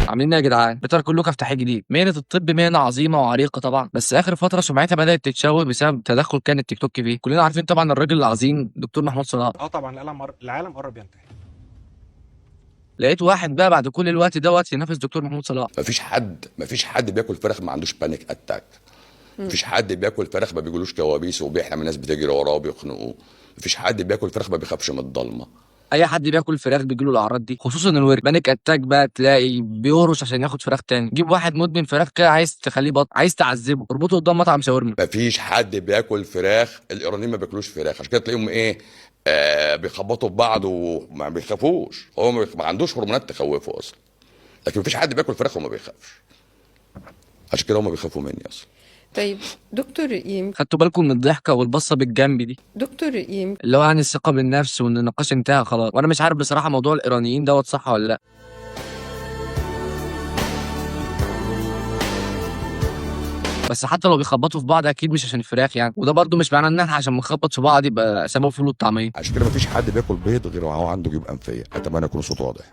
عاملين ايه يا جدعان؟ بيتر كلكم افتحي جديد. مهنه الطب مهنه عظيمه وعريقه طبعا، بس اخر فتره سمعتها بدات تتشوه بسبب تدخل كان التيك توك فيه. كلنا عارفين طبعا الراجل العظيم دكتور محمود صلاح. طبعا العالم قرب ينتهي. لقيت واحد بقى بعد كل الوقت دوت ينافس دكتور محمود صلاح. مفيش حد بياكل فراخ ما عندوش بانيك اتاك. مفيش حد بياكل فراخ ما بيجيلوش كوابيس وبيحلم الناس بتجري وراه وبيخنقوه. مفيش حد بياكل فراخ ما بيخافش من الضلمه. اي حد بياكل فراخ بيجيله الاعراض دي، خصوصا الورك. بانيك اتاك بقى تلاقي بيهرش عشان ياخد فراخ تاني. جيب واحد مدمن فراخ كده عايز تخليه بطل، عايز تعذبه، اربطه قدام مطعم شاورما. مفيش حد بياكل فراخ، الايرانيين ما بياكلوش فراخ، عشان كده تلاقيهم ايه، بيخبطوا في بعض وما بيخافوش. هو ما عندوش هرمونات تخوفه اصلا. لكن مفيش حد بياكل فراخ وما بيخافش، عشان كده هم بيخافوا مني اصلا. طيب دكتور خدتوا بالكم من الضحكه والبصه بالجنب دي؟ دكتور اللي هو عن الثقه بالنفس وان النقاش انتهى خلاص. وانا مش عارف بصراحه موضوع الايرانيين دوت صح ولا لا. بس حتى لو بيخبطوا في بعض اكيد مش عشان الفراخ يعني، وده برضو مش معناه ان احنا عشان بنخبط في بعض يبقى سبب فول الطعميه. عشان كده مفيش حد بياكل بيض غير وهو عنده جيوب انفيه. اتمنى يكون صوت واضح.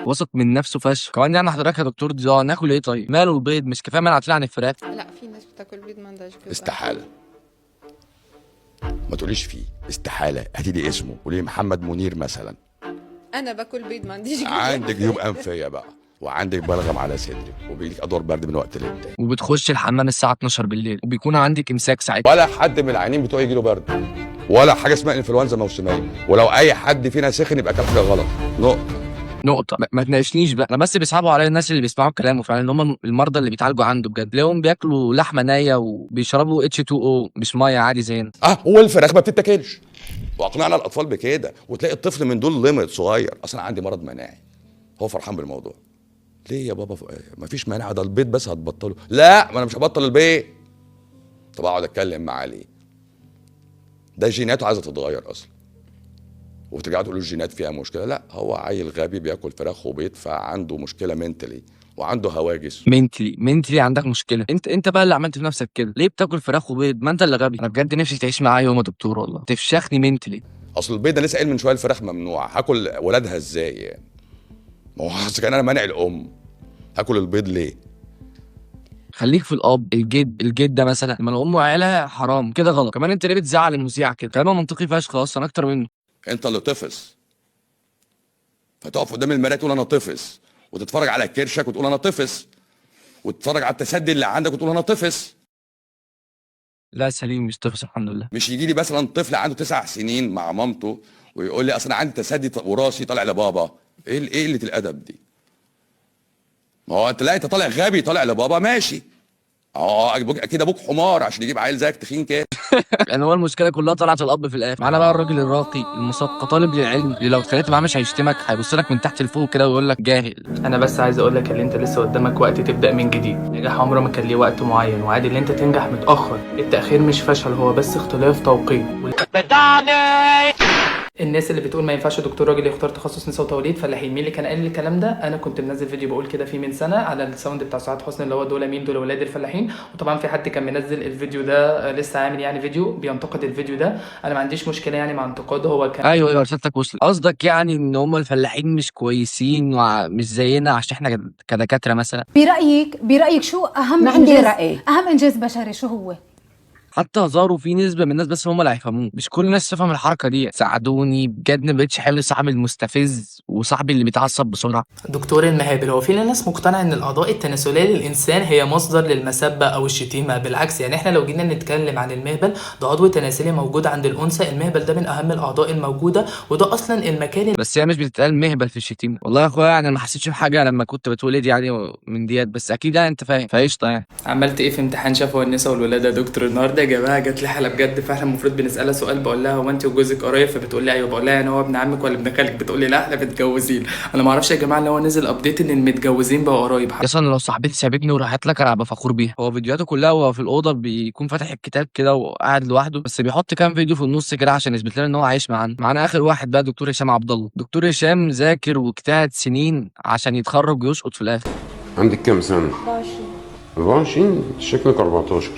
واثق من نفسه فشخ كمان. يعني حضرتك يا دكتور دي ناكل ايه طيب؟ ماله البيض؟ مش كفايه منعتنا عن الفراخ؟ لا، في ناس بتاكل بيض ما عندهاش جوز. استحاله. ما تقوليش فيه استحاله، هاتي لي اسمه. قولي محمد منير مثلا. انا باكل بيض ما عنديش جوز. عندك جيوب انفيه بقى، وعندك بلغم على صدرك، وبيجيلك ادوار برد من وقت للتاني، وبتخش الحمام الساعه 12 بالليل وبيكون عندك امساك ساعتها. ولا حد من العيانين بتوعي يجيله برد، ولا حاجه اسمها انفلونزا موسميه. ولو اي حد فينا سخن يبقى كان حاجه غلط. نقطة. ما تناقشنيش بقى. انا بس بيصعبوا عليا الناس اللي بيسمعوا كلامه فعلا، ان هم المرضى اللي بيتعالجوا عنده بجد. تلاقيهم بياكلوا لحمة نية وبيشربوا H2O مش مية عادي زينا. هو الفراخ ما بتتاكلش، واقنعنا الاطفال بكده. وتلاقي الطفل من دول ليميت صغير اصلا عندي مرض مناعي، هو فرحان بالموضوع. ليه يا بابا ما فيش مانع، ده البيض بس هتبطله. لا، ما انا مش هبطل البيض. طب اقعد اتكلم معاه ليه؟ ده جيناته عايزه تتغير اصلا، وترجعوا تقولوا الجينات فيها مشكله. لا، هو عيل غبي بياكل فراخ وبيض، فعنده مشكله منتلي وعنده هواجس. منتلي عندك مشكلة. انت بقى اللي عملت في نفسك كده. ليه بتاكل فراخ وبيض؟ ما انت اللي غبي. انا بجد نفسي تعيش معايا يوم يا دكتور، والله تفشخني منتلي. اصل البيض ده لسه قايل من شويه الفراخ ممنوع، هاكل ولادها ازاي يعني؟ ما هو اصل كان انا مانع الام، هاكل البيض ليه؟ خليك في الاب. الجد ده مثلا لما الام وعيالها حرام كده غلط. كمان انت ليه بتزعل المذيع كده؟ كلام منطقي فشخ اصلا اكتر منه. انت اللي طفس، فتقف قدام المرايه تقول انا طفس، وتتفرج على كرشك وتقول انا طفس، وتتفرج على التسدي اللي عندك وتقول انا طفس. لا سليم، مش طفس الحمد لله. مش يجي لي مثلا طفل عنده 9 سنين مع مامته ويقول لي اصل انا عندي تسدي وراسي طالع لبابا. ايه قله الادب دي؟ ما هو انت لا، انت طالع غبي طالع لبابا ماشي. اكيد ابوك حمار عشان يجيب عيل زيك تخين كده. يعني هو المشكله كلها طلعت الاب في الاخر. معانا بقى الراجل الراقي المثقف طالب للعلم اللي لو اتخانقت معاه مش هيشتمك، هيبص لك من تحت لفوق كده ويقول لك جاهل. انا بس عايز اقول لك ان انت لسه قدامك وقت تبدا من جديد. النجاح عمره ما كان ليه وقت معين، وعادي ان انت تنجح متاخر. التاخير مش فشل، هو بس اختلاف توقيت. الناس اللي بتقول ما ينفعش دكتور راجل يختار تخصص نساء وتوليد فلاحين، مين اللي كان قال الكلام ده؟ انا كنت منزل فيديو بقول كده فيه من سنه على الساوند بتاع سعاد حسني اللي هو دول مين؟ دول ولاد الفلاحين. وطبعا في حد كان منزل الفيديو ده لسه عامل يعني فيديو بينتقد الفيديو ده. انا ما عنديش مشكله يعني مع انتقاده. هو كان ايوه رسالتك وصلت. قصدك يعني ان هم الفلاحين مش كويسين ومش زينا عشان احنا كدكاتره مثلا؟ برأيك شو أهم ما عندي إنجاز؟ رأي. أهم إنجاز بشري شو هو؟ حتى هزاروا في نسبه من الناس بس هم اللي هيفهموه، مش كل الناس تفهم الحركه دي. ساعدوني بجد، ما بقتش حامل صاحبي المستفز وصاحبي اللي بيتعصب بسرعه. دكتور المهابل. هو في ناس مقتنعه ان الاعضاء التناسليه للانسان هي مصدر للمسبه او الشتيمه. بالعكس، يعني احنا لو جينا نتكلم عن المهبل، ده عضو تناسلي موجود عند الانثى. المهبل ده من اهم الاعضاء الموجوده، وده اصلا المكان بس هي مش بتتقال مهبل في الشتيمه. والله يا اخويا يعني ما حسيتش بحاجه لما كنت بتولد يعني من ديت، بس اكيد يعني انت فاهم فقشطه يعني. عملت ايه في امتحان شفوي النساء والولاده يا دكتور النهارده؟ يا جماعه جات لي حاله بجد فعلا المفروض بنسالها سؤال، بقول لها هو انت وجوزك قريب؟ فبتقول لي ايوه. بقول لها يعني هو ابن عمك ولا ابن خالك؟ بتقول لي لا احنا متجوزين. انا ما اعرفش يا جماعه اللي هو نزل ابديت ان المتجوزين بقوا قرايب. اصلا لو صاحبتي سابتني وراحت لك انا هبقى فخور بيها. هو فيديوهاته كلها وهو في الاوضه بيكون فاتح الكتاب كده وقاعد لوحده، بس بيحط كام فيديو في النص كده عشان يثبت لنا ان هو عايش معانا. معانا اخر واحد بقى دكتور هشام عبد الله. دكتور هشام ذاكر واجتهد سنين عشان يتخرج ويسقط في الاخر. عندك كام سنة؟ 24 شكلك 14.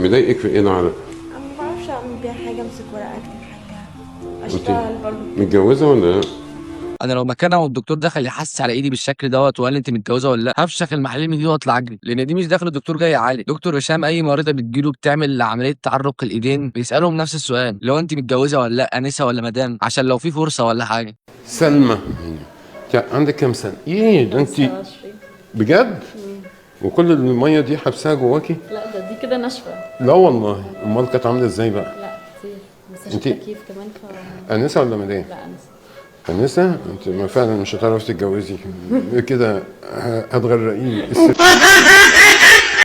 مضايقك في ايه ده؟ ما بعرفش اعمل بيها حاجه، ورقة اكتب حاجة اشتغل برضه. متجوزة ولا لا؟ انا لو مكانها والدكتور دخل يحس على ايدي بالشكل دوت وقال لي انت متجوزه ولا لا، هفشخ المحاليل من دي واطلع اجري، لان دي مش داخل الدكتور جاي يعالج. دكتور هشام اي مريضه بتجيله بتعمل عمليه تعرق الايدين بيسالهم نفس السؤال، لو انت متجوزه ولا لا، انسه ولا مدام، عشان لو في فرصه ولا حاجه. سلمى عندك كام سنة؟ ايه ده انت 29. بجد؟ وكل المية دي حبسها جواكي؟ لا ده دي كده ناشفة. لا والله، امال كانت عاملة ازاي بقى؟ لا كتير بس انتي- التكييف كمان انسة ولا مدام؟ لا انسى. انسة؟ انت ما فعلا مش هتعرفي تتجوزي كده، هتغرقيني.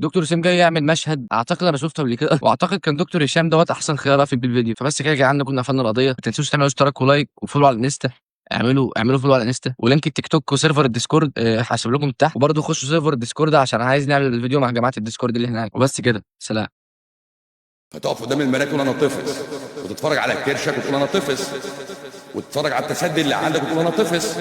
دكتور هشام جاي يعمل مشهد اعتقد انا شفته قبل كده، واعتقد كان دكتور هشام دوت احسن خيار في الفيديو. فبس كده يا جدعان كنا قفلنا القضيه. ما تنسوش تعملوا اشتراك ولايك وفولو على الانستا، اعملوا فولو على الانستا ولينك التيك توك وسيرفر الديسكورد هسيب لكم تحت، وبرده خشوا سيرفر الديسكورد عشان عايز نعمل الفيديو مع جماعه الديسكورد اللي هناك. وبس كده، سلام. فتقف قدام المرايه تقول انا طفس، وتتفرج على كرشك وتقول انا طفس، وتتفرج على التسدي اللي عندك وتقول انا طفس.